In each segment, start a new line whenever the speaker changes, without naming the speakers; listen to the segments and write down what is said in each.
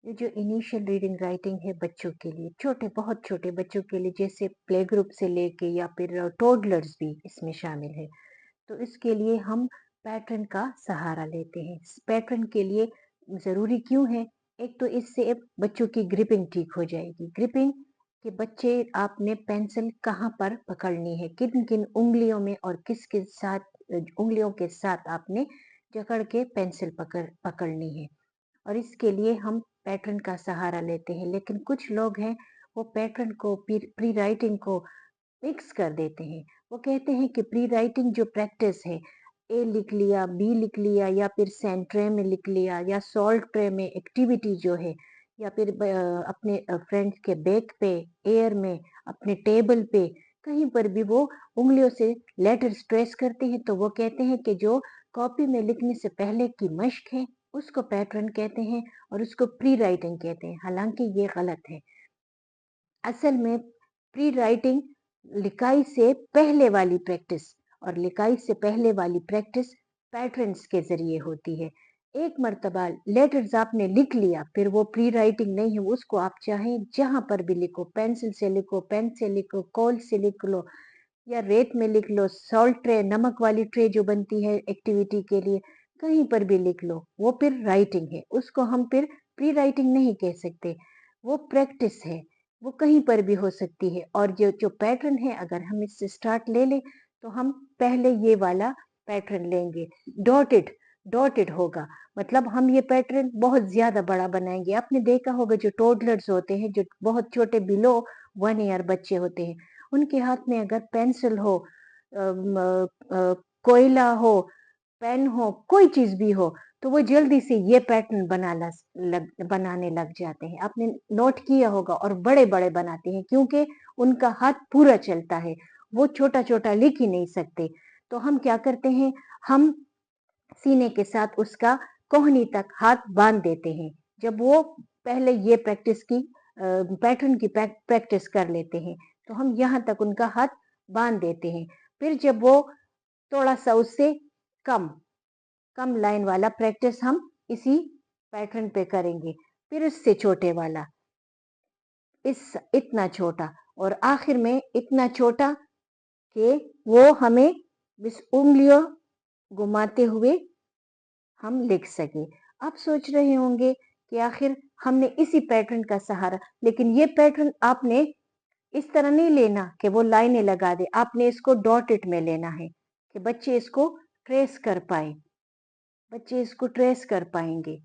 ये जो initial reading writing है बच्चों के लिए, छोटे बहुत छोटे बच्चों के लिए, जैसे प्ले ग्रुप से लेके या फिर टोडलर्स भी इसमें शामिल है। तो इसके लिए हम पैटर्न का सहारा लेते हैं। पैटर्न के लिए ज़रूरी क्यों है? एक तो इससे बच्चों की ग्रिपिंग ठीक हो जाएगी। ग्रिपिंग कि बच्चे आपने पेंसिल कहाँ पर पकड़नी है, किन-किन उँगलियों में और किसके साथ उँगलियों के साथ आपने जकड़ के पेंसिल पकड़नी है। और इसके लिए हम पैटर्न का सहारा लेते हैं। लेकिन कुछ लोग हैं, वो पैटर्न को प्री राइटिंग को मिक्स कर देते हैं। वो कहते हैं कि प्री राइटिंग जो प्रैक्टिस है, ए लिख लिया, बी लिख लिया या फिर सेंट ट्रे में लिख लिया या सॉल्ट ट्रे में एक्टिविटी जो है, या फिर अपने फ्रेंड्स के बैग पे, एयर में, अपने टेबल पे, कहीं पर भी वो उंगलियों से लेटर्स ट्रेस करते हैं, तो वो कहते हैं कि जो कॉपी में लिखने से पहले की मश्क है, उसको पैटर्न कहते हैं और उसको प्री राइटिंग कहते हैं। हालांकि ये गलत है। असल में प्री राइटिंग लिखाई से पहले वाली प्रैक्टिस, और लिखाई से पहले वाली प्रैक्टिस पैटर्न्स के जरिए होती है। एक मर्तबा लेटर्स आपने लिख लिया, फिर वो प्री राइटिंग नहीं है, उसको आप चाहें जहां पर भी लिखो, पेंसिल से लिखो, पेन से लिखो, कॉल से लिख लो या रेत में लिख लो, सॉल्ट ट्रे, नमक वाली ट्रे जो बनती है एक्टिविटी के लिए, कहीं पर भी लिख लो, वो फिर राइटिंग है। उसको हम फिर प्री राइटिंग नहीं कह सकते, वो प्रैक्टिस है, वो कहीं पर भी हो सकती है। और जो जो पैटर्न है, अगर हम इससे स्टार्ट ले लें, तो हम पहले ये वाला पैटर्न लेंगे, डॉटेड। डॉटेड होगा, मतलब हम ये पैटर्न बहुत ज्यादा बड़ा बनाएंगे। आपने देखा होगा जो टोडलर्स होते हैं, जो बहुत छोटे बिलो 1 ईयर बच्चे होते हैं, उनके हाथ में अगर पेंसिल हो, कोयला हो, पेन हो, कोई चीज भी हो, तो वो जल्दी से ये पैटर्न बनाने लग जाते हैं। आपने नोट किया होगा, और बड़े बड़े बनाते हैं क्योंकि उनका हाथ पूरा चलता है, वो छोटा छोटा लिख ही नहीं सकते। तो हम क्या करते हैं, हम सीने के साथ उसका कोहनी तक हाथ बांध देते हैं। जब वो पहले ये प्रैक्टिस की पैटर्न की प्रैक्टिस कर लेते हैं, तो हम यहाँ तक उनका हाथ बांध देते हैं। फिर जब वो थोड़ा सा उससे कम कम लाइन वाला प्रैक्टिस हम इसी पैटर्न पे करेंगे, फिर इससे छोटे वाला, इस इतना छोटा, और आखिर में इतना छोटा कि वो हमें इस उंगलियों घुमाते हुए हम लिख सके। आप सोच रहे होंगे कि आखिर हमने इसी पैटर्न का सहारा, लेकिन ये पैटर्न आपने इस तरह नहीं लेना कि वो लाइनें लगा दे, आपने इसको डॉटेड में लेना है कि बच्चे इसको ट्रेस कर पाए, बच्चे इसको ट्रेस कर पाएंगे,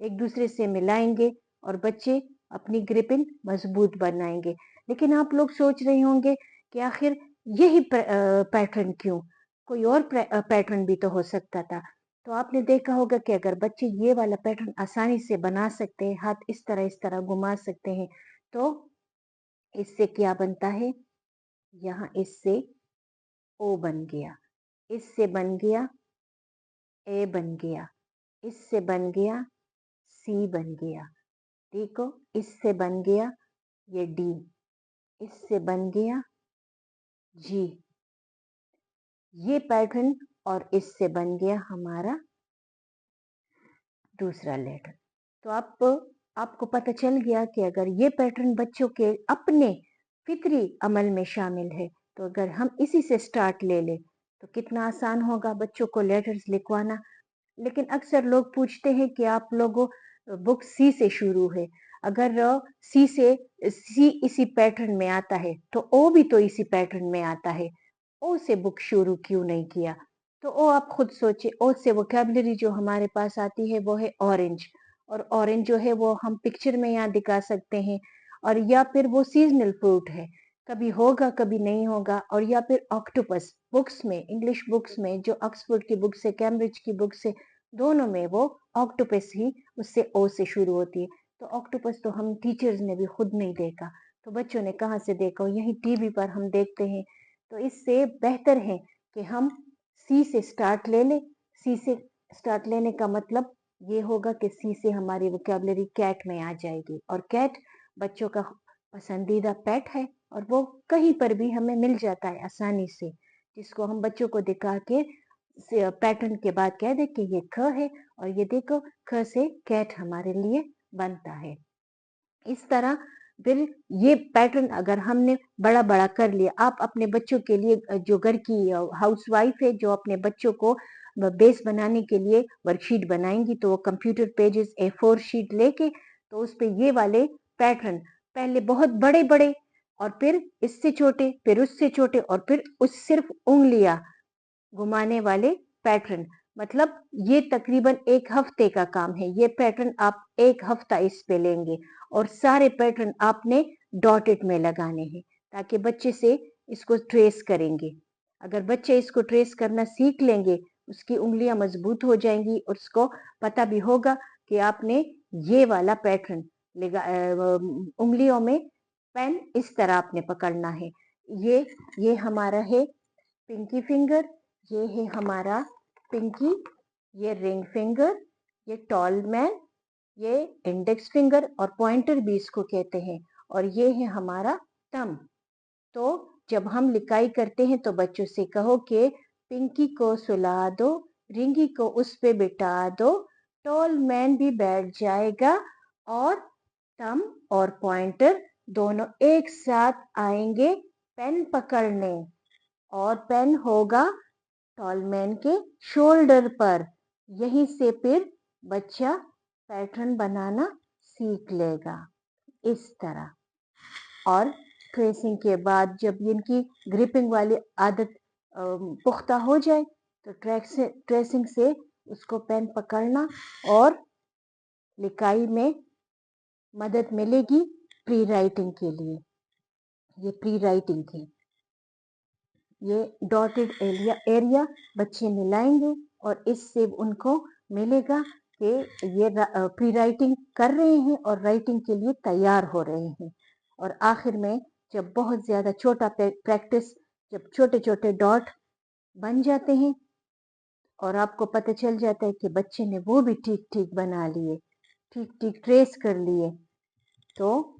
एक दूसरे से मिलाएंगे और बच्चे अपनी ग्रिपिंग मजबूत बनाएंगे। लेकिन आप लोग सोच रहे होंगे कि आखिर यही पैटर्न क्यों, कोई और पैटर्न भी तो हो सकता था। तो आपने देखा होगा कि अगर बच्चे ये वाला पैटर्न आसानी से बना सकते हैं, हाथ इस तरह घुमा सकते हैं, तो इससे क्या बनता है, यहाँ इससे ओ बन गया, इससे बन गया ए बन गया, इससे बन गया सी बन गया, देखो इससे बन गया ये डी, इससे बन गया जी, ये पैटर्न, और इससे बन गया हमारा दूसरा लेटर। तो आपको पता चल गया कि अगर ये पैटर्न बच्चों के अपने फितरी अमल में शामिल है, तो अगर हम इसी से स्टार्ट ले ले, तो कितना आसान होगा बच्चों को लेटर्स लिखवाना। लेकिन अक्सर लोग पूछते हैं कि आप लोगों, बुक सी से शुरू है, अगर सी इसी पैटर्न में आता है, तो ओ भी तो इसी पैटर्न में आता है, ओ से बुक शुरू क्यों नहीं किया? तो ओ आप खुद सोचे, ओ से वोकैबुलरी जो हमारे पास आती है वो है ऑरेंज, और ऑरेंज जो है वो हम पिक्चर में यहाँ दिखा सकते हैं, और या फिर वो सीजनल फ्रूट है, कभी होगा कभी नहीं होगा। और या फिर ऑक्टोपस, बुक्स में, इंग्लिश बुक्स में, जो ऑक्सफोर्ड की बुक्स है, कैम्ब्रिज की बुक्स है, दोनों में वो ऑक्टोपस ही उससे ओ से शुरू होती है। तो ऑक्टोपस तो हम टीचर्स ने भी खुद नहीं देखा, तो बच्चों ने कहाँ से देखा, यही टीवी पर हम देखते हैं। तो इससे बेहतर है कि हम सी से स्टार्ट ले लें। सी से स्टार्ट लेने का मतलब ये होगा कि सी से हमारी वोकैबुलरी कैट में आ जाएगी, और कैट बच्चों का पसंदीदा पेट है, और वो कहीं पर भी हमें मिल जाता है आसानी से, जिसको हम बच्चों को दिखा के पैटर्न के बाद कह दे कि ये ख है, और ये देखो ख से कैट हमारे लिए बनता है। इस तरह फिर ये पैटर्न अगर हमने बड़ा बड़ा कर लिया, आप अपने बच्चों के लिए जो घर की हाउसवाइफ है जो अपने बच्चों को बेस बनाने के लिए वर्कशीट बनाएंगी, तो वो कंप्यूटर पेजेस A4 शीट लेके तो उस पे ये वाले पैटर्न पहले बहुत बड़े बड़े और फिर इससे छोटे, फिर उससे छोटे और फिर उस सिर्फ उंगलियां घुमाने वाले पैटर्न, मतलब ये तकरीबन 1 हफ्ते का काम है। ये पैटर्न आप 1 हफ्ता इस पे लेंगे और सारे पैटर्न आपने डॉटेड में लगाने हैं ताकि बच्चे से इसको ट्रेस करेंगे। अगर बच्चे इसको ट्रेस करना सीख लेंगे, उसकी उंगलियां मजबूत हो जाएंगी और उसको पता भी होगा कि आपने ये वाला पैटर्न उंगलियों में पेन इस तरह आपने पकड़ना है। ये हमारा है पिंकी फिंगर, ये है हमारा पिंकी, ये रिंग फिंगर, ये टॉल मैन, ये इंडेक्स फिंगर और पॉइंटर भी इसको कहते हैं, और ये है हमारा थंब। तो जब हम लिखाई करते हैं तो बच्चों से कहो कि पिंकी को सुला दो, रिंगी को उस पे बिठा दो, टॉल मैन भी बैठ जाएगा और थंब और पॉइंटर दोनों एक साथ आएंगे पेन पकड़ने, और पेन होगा टॉलमैन के शोल्डर पर। यहीं से फिर बच्चा पैटर्न बनाना सीख लेगा इस तरह। और ट्रेसिंग के बाद जब इनकी ग्रिपिंग वाली आदत पुख्ता हो जाए तो ट्रेसिंग से उसको पेन पकड़ना और लिखाई में मदद मिलेगी प्री राइटिंग के लिए। ये प्री राइटिंग थी। ये डॉटेड एरिया बच्चे मिलाएंगे और इससे उनको मिलेगा कि ये प्री राइटिंग कर रहे हैं और राइटिंग के लिए तैयार हो रहे हैं। और आखिर में जब बहुत ज़्यादा छोटा प्रैक्टिस, जब छोटे छोटे डॉट बन जाते हैं और आपको पता चल जाता है कि बच्चे ने वो भी ठीक ठीक बना लिए, ठीक ठीक ट्रेस कर लिए, तो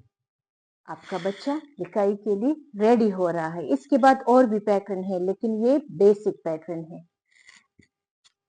आपका बच्चा लिखाई के लिए रेडी हो रहा है। इसके बाद और भी पैटर्न है लेकिन ये बेसिक पैटर्न है।